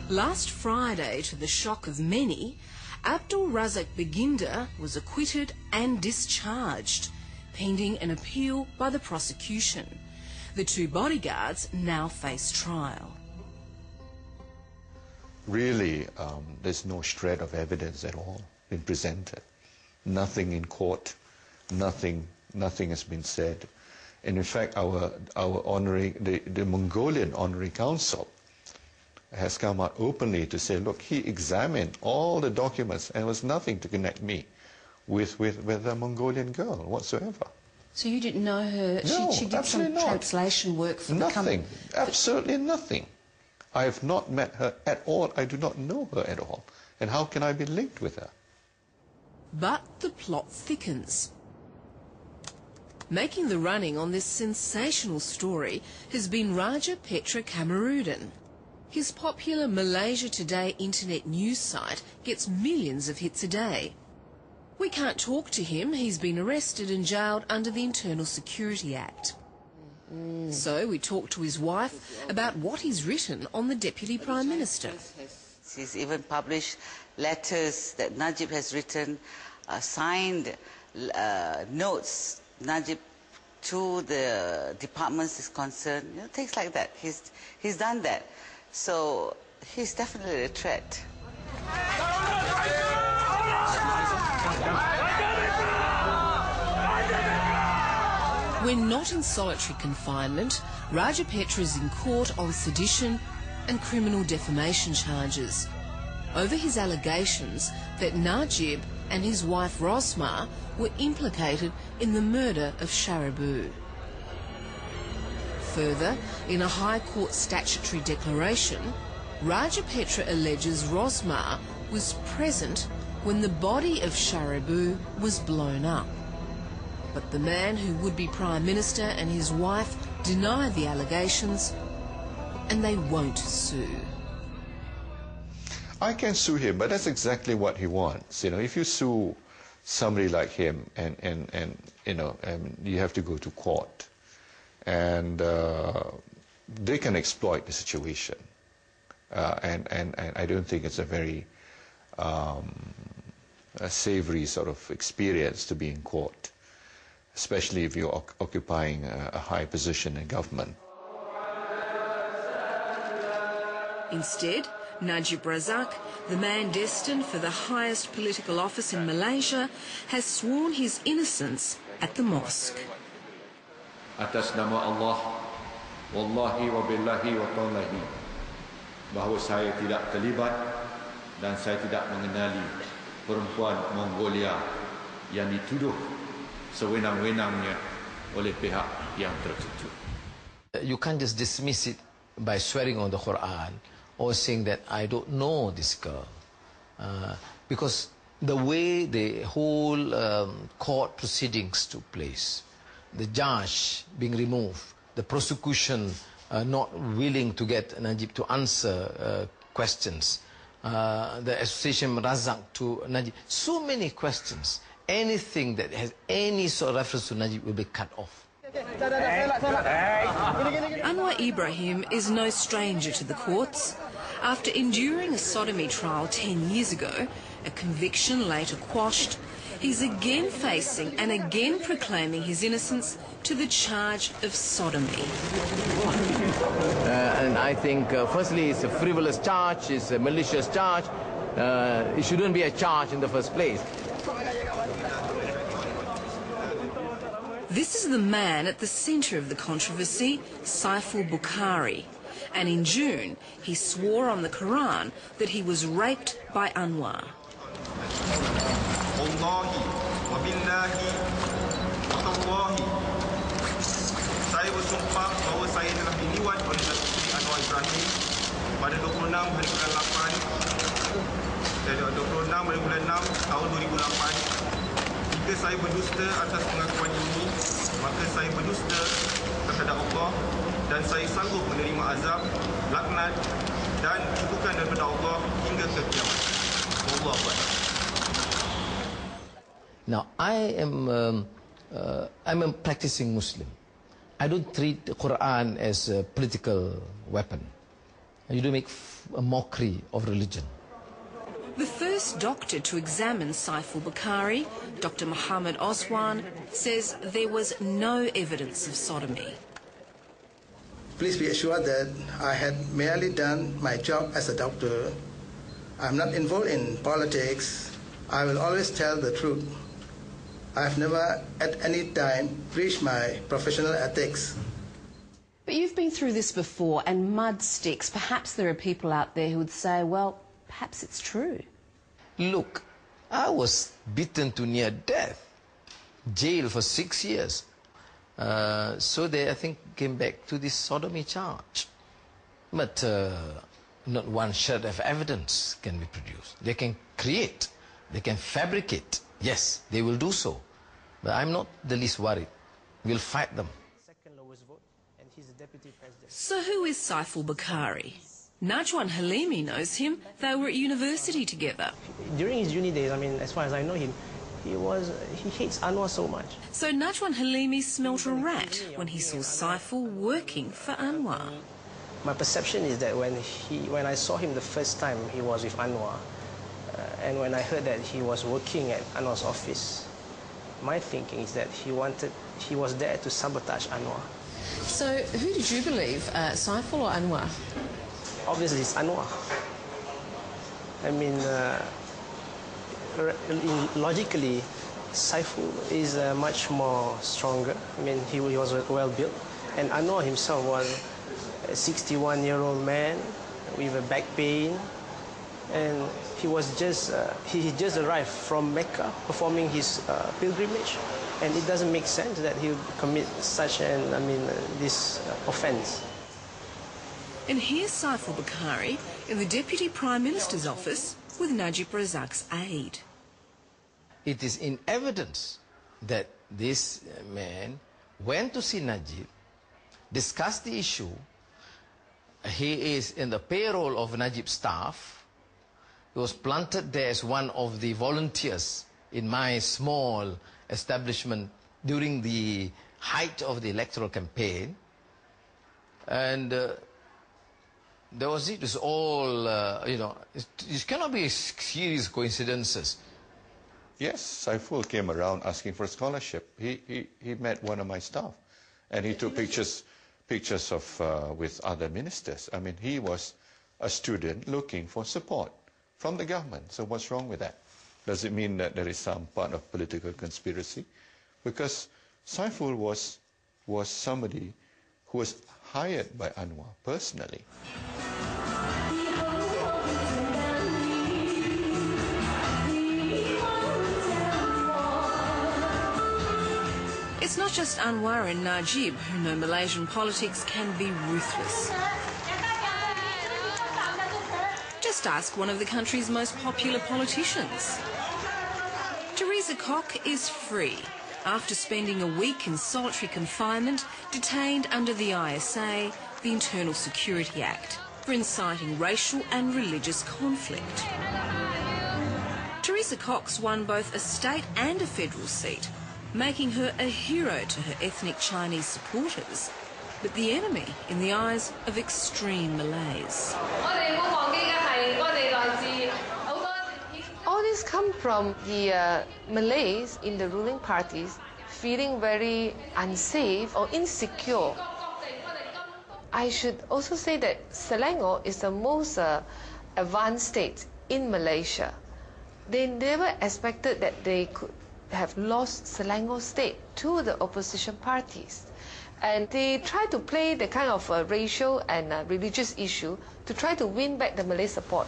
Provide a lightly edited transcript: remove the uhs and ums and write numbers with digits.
Last Friday, to the shock of many, Abdul Razak Baginda was acquitted and discharged, pending an appeal by the prosecution. The two bodyguards now face trial. Really, there's no shred of evidence at all been presented. Nothing in court, nothing has been said. And in fact, our the Mongolian Honorary Council has come out openly to say, look, he examined all the documents and there was nothing to connect me with the Mongolian girl whatsoever. So you didn't know her? No, she did some translation work for the company? Nothing, absolutely nothing. I have not met her at all. I do not know her at all. And how can I be linked with her? But the plot thickens. Making the running on this sensational story has been Raja Petra Kamarudin. His popular Malaysia Today internet news site gets millions of hits a day. We can't talk to him. He's been arrested and jailed under the Internal Security Act. So we talked to his wife about what he's written on the Deputy Prime Minister. He's even published letters that Najib has written, signed notes Najib to the departments is concerned, you know, things like that. He's done that. So he's definitely a threat. When not in solitary confinement, Raja Petra is in court on sedition and criminal defamation charges over his allegations that Najib and his wife Rosmar were implicated in the murder of Sharibu. Further, in a High Court statutory declaration, Raja Petra alleges Rosmar was present when the body of Sharibu was blown up. But the man who would be Prime Minister and his wife deny the allegations, and they won't sue. I can sue him, but that's exactly what he wants. You know, if you sue somebody like him, and you know, you have to go to court, and they can exploit the situation. And I don't think it's a very a savory sort of experience to be in court, especially if you're occupying a high position in government. Instead, Najib Razak, the man destined for the highest political office in Malaysia, has sworn his innocence at the mosque. Atas nama Allah, wallahi wa billahi wa tallahi, bahawa saya tidak terlibat dan saya tidak mengenali perempuan Mongolia yang dituduh sewenang-wenangnya oleh pihak yang tertuju. You can't just dismiss it by swearing on the Quran or saying that I don't know this girl, because the way the whole court proceedings took place, the judge being removed, the prosecution not willing to get Najib to answer questions, the association Razak to Najib, so many questions. Anything that has any sort of reference to Najib will be cut off. Anwar Ibrahim is no stranger to the courts. After enduring a sodomy trial 10 years ago, a conviction later quashed, he's again facing and again proclaiming his innocence to the charge of sodomy. And I think, firstly, it's a frivolous charge, it's a malicious charge. It shouldn't be a charge in the first place. This is the man at the centre of the controversy, Saiful Bukhari. And in June, he swore on the Quran that he was raped by Anwar. Wallahi wa billahi wa tallahi, saya bersumpah bahawa saya telah diliwat oleh Datuk Anwar Ibrahim pada 26 hari bulan 8 hari bulan 6 tahun 2008. Jika saya berdusta atas pengakuan ini, maka saya berdusta terhadap Allah dan saya sanggup menerima azab, laknat dan kutukan daripada Allah hingga ke kiamat. Allahu Akbar. Now, I'm a practicing Muslim. I don't treat the Quran as a political weapon. You do make a mockery of religion. The first doctor to examine Saiful Bukhari, Dr. Muhammad Oswan, says there was no evidence of sodomy. Please be assured that I had merely done my job as a doctor. I'm not involved in politics. I will always tell the truth. I've never at any time breached my professional ethics. But you've been through this before, and mud sticks. Perhaps there are people out there who would say, well, perhaps it's true. Look, I was beaten to near death, jail for 6 years. So they, I think, came back to this sodomy charge. But not one shred of evidence can be produced. They can create, they can fabricate. Yes, they will do so. But I'm not the least worried. We'll fight them. So who is Saiful Bukhari? Najwan Halimi knows him. They were at university together. During his uni days, I mean, as far as I know him, he hates Anwar so much. So Najwan Halimi smelt a rat when he saw Saiful working for Anwar. My perception is that when I saw him the first time, he was with Anwar. And when I heard that he was working at Anwar's office, my thinking is that he was there to sabotage Anwar. So who did you believe, Saiful or Anwar? Obviously, it's Anwar. I mean, logically, Saiful is much more stronger. I mean, he was well built. And Anwar himself was a 61-year-old man with a back pain. And he just arrived from Mecca performing his pilgrimage. And it doesn't make sense that he would commit such this offense. And here's Saiful Bukhari in the Deputy Prime Minister's office with Najib Razak's aide. It is in evidence that this man went to see Najib, discussed the issue. He is in the payroll of Najib's staff. He was planted there as one of the volunteers in my small establishment during the height of the electoral campaign. And it was all, it cannot be serious coincidences. Yes, Saiful came around asking for a scholarship. He met one of my staff, and he took pictures of with other ministers. I mean, he was a student looking for support from the government. So what's wrong with that? Does it mean that there is some part of political conspiracy? Because Saiful was somebody who was hired by Anwar personally. It's not just Anwar and Najib who know Malaysian politics can be ruthless. Just ask one of the country's most popular politicians. Teresa Koch is free after spending a week in solitary confinement, detained under the ISA, the Internal Security Act, for inciting racial and religious conflict. Teresa Koch won both a state and a federal seat, making her a hero to her ethnic Chinese supporters, but the enemy in the eyes of extreme Malays. All this comes from the Malays in the ruling parties feeling very unsafe or insecure. I should also say that Selangor is the most advanced state in Malaysia. They never expected that they could have lost Selangor state to the opposition parties. And they try to play the kind of racial and religious issue to try to win back the Malay support.